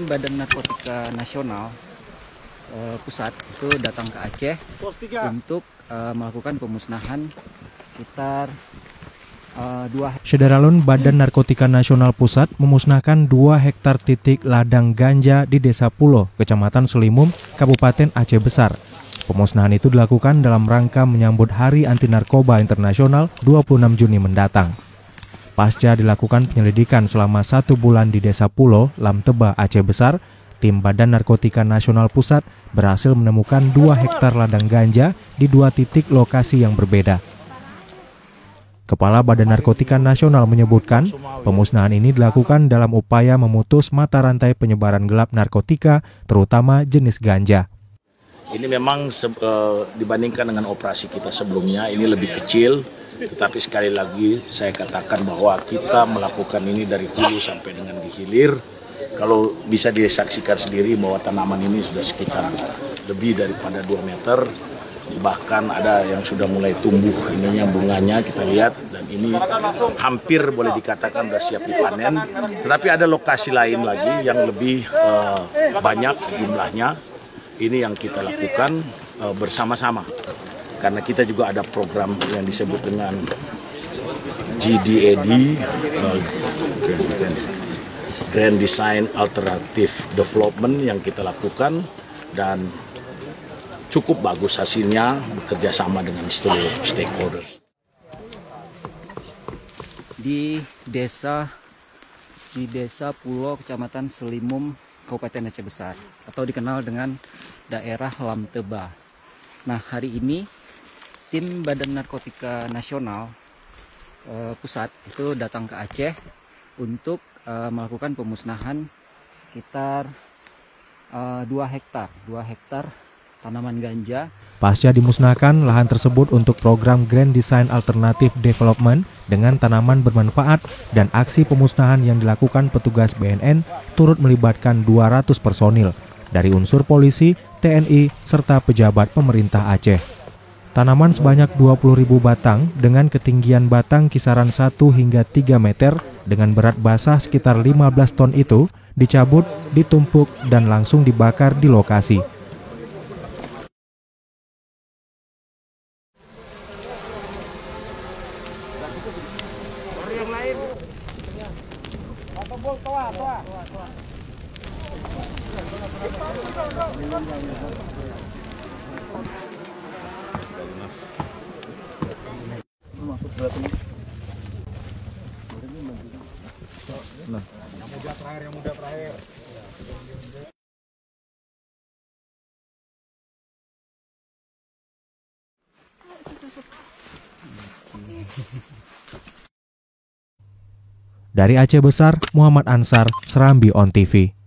Badan Narkotika Nasional Pusat itu datang ke Aceh untuk melakukan pemusnahan sekitar 2 Sederalun Badan Narkotika Nasional Pusat memusnahkan 2 hektar titik ladang ganja di Desa Pulo, Kecamatan Selimum, Kabupaten Aceh Besar. Pemusnahan itu dilakukan dalam rangka menyambut Hari Anti Narkoba Internasional 26 Juni mendatang. Pasca dilakukan penyelidikan selama 1 bulan di Desa Pulo, Lamteba, Aceh Besar, tim Badan Narkotika Nasional Pusat berhasil menemukan 2 hektar ladang ganja di 2 titik lokasi yang berbeda. Kepala Badan Narkotika Nasional menyebutkan, pemusnahan ini dilakukan dalam upaya memutus mata rantai penyebaran gelap narkotika, terutama jenis ganja. Ini memang dibandingkan dengan operasi kita sebelumnya, ini lebih kecil. Tetapi sekali lagi saya katakan bahwa kita melakukan ini dari hulu sampai dengan di hilir. Kalau bisa disaksikan sendiri bahwa tanaman ini sudah sekitar lebih daripada 2 meter. Bahkan ada yang sudah mulai tumbuh ininya bunganya kita lihat. Dan ini hampir boleh dikatakan sudah siap dipanen. Tetapi ada lokasi lain lagi yang lebih banyak jumlahnya. Ini yang kita lakukan bersama-sama. Karena kita juga ada program yang disebut dengan GDAD, Grand Design Alternative Development yang kita lakukan dan cukup bagus hasilnya bekerja sama dengan seluruh stakeholders. Di desa Pulo, Kecamatan Selimum, Kabupaten Aceh Besar, atau dikenal dengan daerah Lamteba. Nah, hari ini tim Badan Narkotika Nasional Pusat itu datang ke Aceh untuk melakukan pemusnahan sekitar 2 hektar tanaman ganja. Pasca dimusnahkan, lahan tersebut untuk program Grand Design Alternative Development dengan tanaman bermanfaat dan aksi pemusnahan yang dilakukan petugas BNN turut melibatkan 200 personil dari unsur polisi, TNI, serta pejabat pemerintah Aceh. Tanaman sebanyak 20.000 batang dengan ketinggian batang kisaran 1 hingga 3 meter dengan berat basah sekitar 15 ton itu dicabut, ditumpuk, dan langsung dibakar di lokasi. Yang muda terakhir. Dari Aceh Besar, Muhammad Ansar, Serambi On TV.